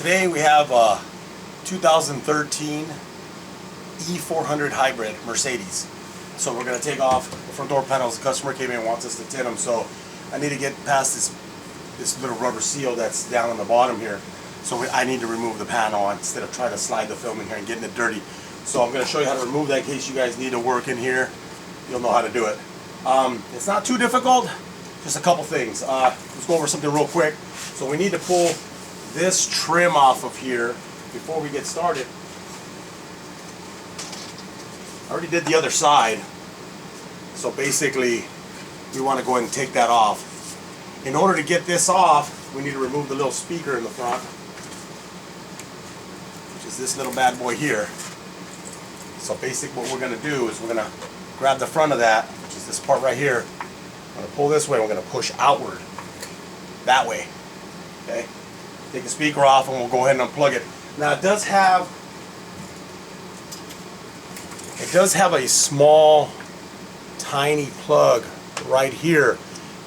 Today we have a 2013 E400 Hybrid Mercedes. So we're going to take off the front door panels. The customer came in and wants us to tin them, so I need to get past this little rubber seal that's down on the bottom here. So I need to remove the panel instead of trying to slide the film in here and getting it dirty. So I'm going to show you how to remove that in case you guys need to work in here. You'll know how to do it. It's not too difficult, just a couple things. Let's go over something real quick. So we need to pull this trim off of here before we get started. I already did the other side, so basically we want to go ahead and take that off. In order to get this off, we need to remove the little speaker in the front, which is this little bad boy here. So basically what we're going to do is we're going to grab the front of that, which is this part right here. I'm going to pull this way, we're going to push outward that way. Okay? Take the speaker off and we'll go ahead and unplug it. Now it does have a small tiny plug right here.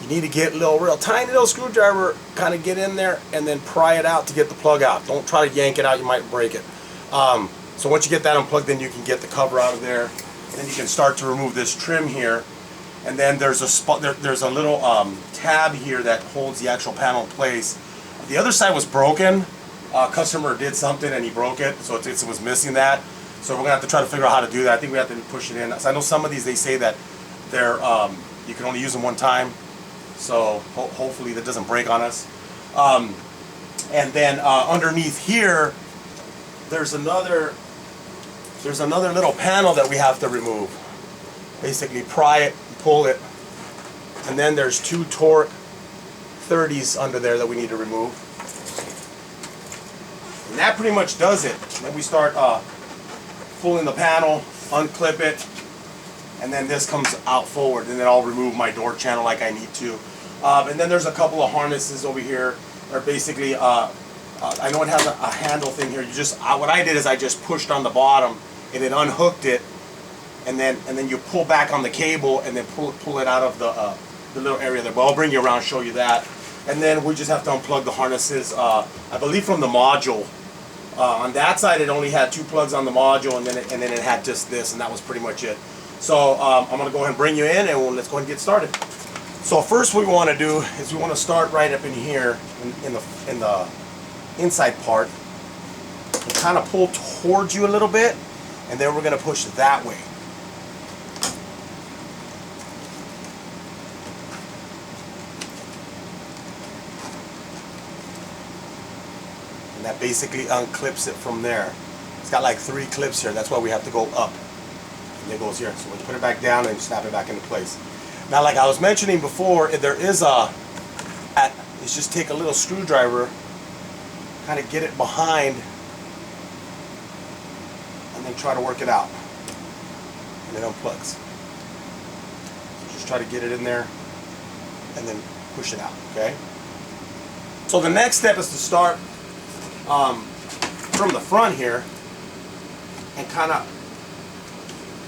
You need to get a real tiny little screwdriver, kind of get in there and then pry it out to get the plug out. Don't try to yank it out, you might break it. So once you get that unplugged, then you can get the cover out of there. Then you can start to remove this trim here. And then there's a little tab here that holds the actual panel in place. The other side was broken. Customer did something and he broke it, so it was missing that. So we're gonna have to try to figure out how to do that. I think we have to push it in. So I know some of these, they say that they're you can only use them one time. So hopefully that doesn't break on us. And then underneath here, there's another little panel that we have to remove. Basically pry it, pull it, and then there's two torque 30s under there that we need to remove. And that pretty much does it. Then we start pulling the panel, unclip it, and then this comes out forward, and then I'll remove my door channel like I need to. And then there's a couple of harnesses over here. They're basically, I know it has a handle thing here. You just, what I did is I just pushed on the bottom and it unhooked it, and then you pull back on the cable and then pull it out of the little area there. But I'll bring you around and show you that. And then we just have to unplug the harnesses, I believe from the module. On that side it only had two plugs on the module, and then it had just this, and that was pretty much it. So I'm going to go ahead and bring you in, and let's go ahead and get started. So first what we want to do is we want to start right up in here in the inside part and kind of pull towards you a little bit, and then we're going to push that way. And that basically unclips it from there. It's got like 3 clips here. That's why we have to go up. And it goes here. So we put it back down and snap it back into place. Now, like I was mentioning before, there is it's just take a little screwdriver, kind of get it behind, and then try to work it out. And it unplugs. So just try to get it in there, and then push it out. Okay. So the next step is to start from the front here and kind of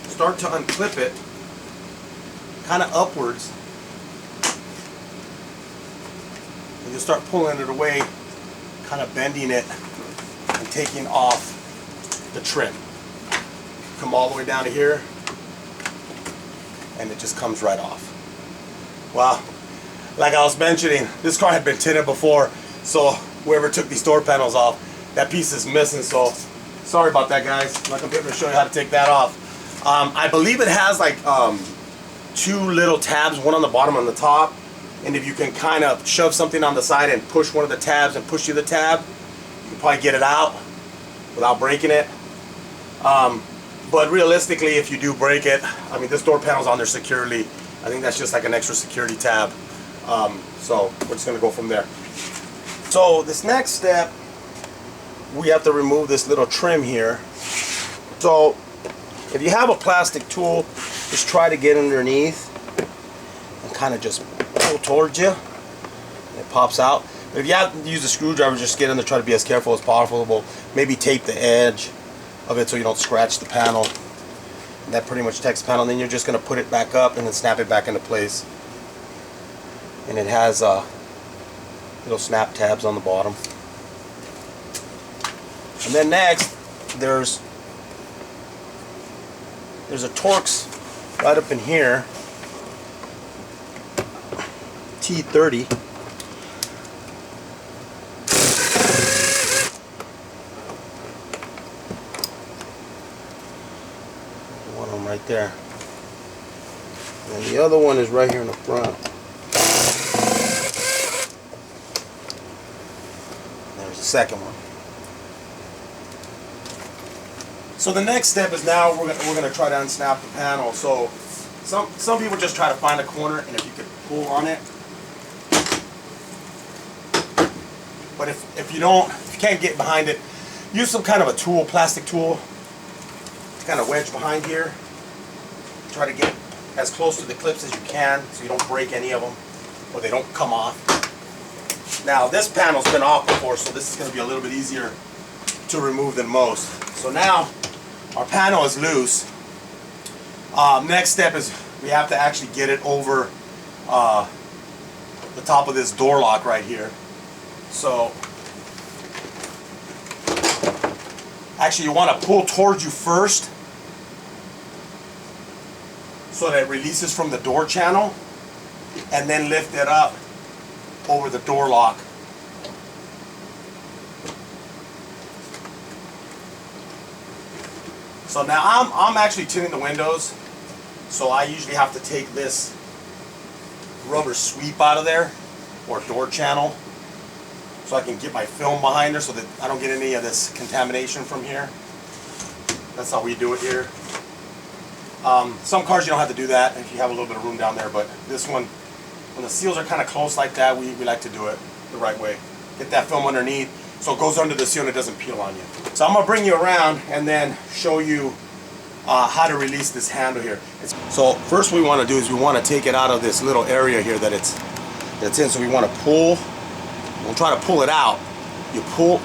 start to unclip it kind of upwards, and you start pulling it away, kind of bending it and taking off the trim. Come all the way down to here and it just comes right off. Well, like I was mentioning, this car had been tinted before, so whoever took these door panels off, that piece is missing, so sorry about that, guys. I'm not going to be able to show you how to take that off. I believe it has like 2 little tabs, one on the bottom and the top, and if you can kind of shove something on the side and push one of the tabs and push the other tab, you can probably get it out without breaking it. But realistically, if you do break it, I mean, this door panel's on there securely. I think that's just like an extra security tab. So we're just going to go from there. So this next step, we have to remove this little trim here. So if you have a plastic tool, just try to get underneath and kind of just pull towards you. It pops out. But if you have to use a screwdriver, just get in there, try to be as careful as possible. Maybe tape the edge of it so you don't scratch the panel. And that pretty much protects the panel. And then you're just going to put it back up and then snap it back into place. And it has little snap tabs on the bottom. And then next, there's a Torx right up in here, T30. One of them right there. And the other one is right here in the front. There's the second one. So the next step is now we're gonna try to unsnap the panel. So some people just try to find a corner, and if you could pull on it. But if you can't get behind it, use some kind of a tool, plastic tool, to kind of wedge behind here. Try to get as close to the clips as you can so you don't break any of them or they don't come off. Now this panel's been off before, so this is going to be a little bit easier to remove than most. So now our panel is loose. Next step is we have to actually get it over the top of this door lock right here. So actually you want to pull towards you first so that it releases from the door channel, and then lift it up over the door lock. So now I'm actually tinting the windows, so I usually have to take this rubber sweep out of there, or door channel, so I can get my film behind there so that I don't get any of this contamination from here. That's how we do it here. Some cars you don't have to do that if you have a little bit of room down there, but this one, when the seals are kind of close like that, we like to do it the right way. Get that film underneath so it goes under the seal and it doesn't peel on you. So I'm going to bring you around and then show you how to release this handle here. So first we want to do is we want to take it out of this little area here that it's in. So we want to pull. We'll try to pull it out. You pull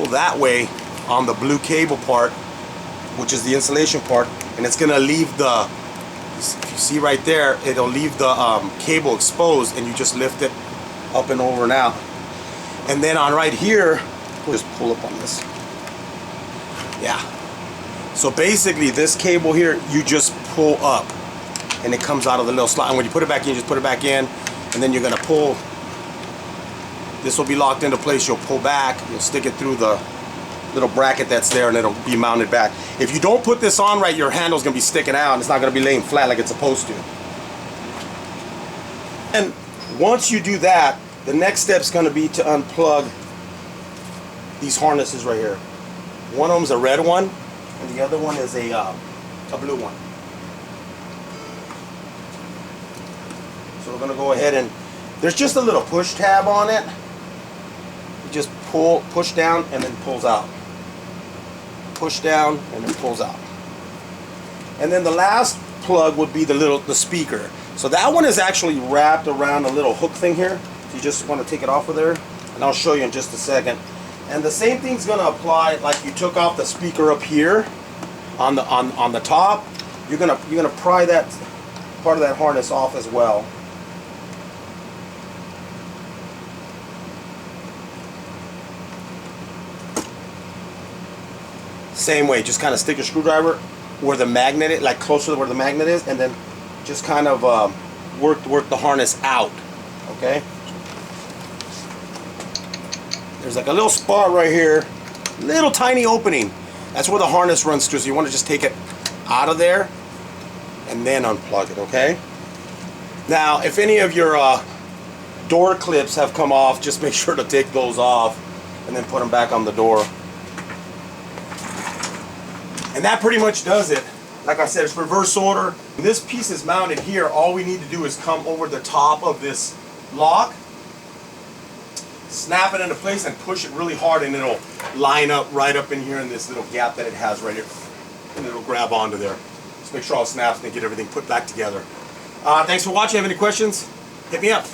that way on the blue cable part, which is the insulation part, and it's gonna leave the, if you see right there, it'll leave the cable exposed, and you just lift it up and over and out. And then on right here, we'll just pull up on this. Yeah. So basically this cable here, you just pull up and it comes out of the little slot, and when you put it back in, you just put it back in, and then you're gonna pull. This will be locked into place. You'll pull back, you'll stick it through the little bracket that's there, and it'll be mounted back. If you don't put this on right, your handle's gonna be sticking out and it's not gonna be laying flat like it's supposed to. And once you do that, the next step's gonna be to unplug these harnesses right here. One of them's a red one, and the other one is a blue one. So we're gonna go ahead and there's just a little push tab on it. You just push down, and then pulls out. Push down, and then pulls out. And then the last plug would be the speaker. So that one is actually wrapped around a little hook thing here. So you just want to take it off of there, and I'll show you in just a second. And the same thing's gonna apply like you took off the speaker up here on the top. You're gonna pry that part of that harness off as well. Same way, just kind of stick a screwdriver where the magnet is, like closer to where the magnet is, and then just kind of work the harness out. Okay. There's like a little spot right here, little tiny opening. That's where the harness runs through. So you want to just take it out of there and then unplug it. Okay. Now, if any of your door clips have come off, just make sure to take those off and then put them back on the door. And that pretty much does it. Like I said, it's reverse order. When this piece is mounted here, all we need to do is come over the top of this lock, snap it into place, and push it really hard, and it'll line up right up in here in this little gap that it has right here. And it'll grab onto there. Just make sure all snaps and get everything put back together. Thanks for watching. Have any questions? Hit me up.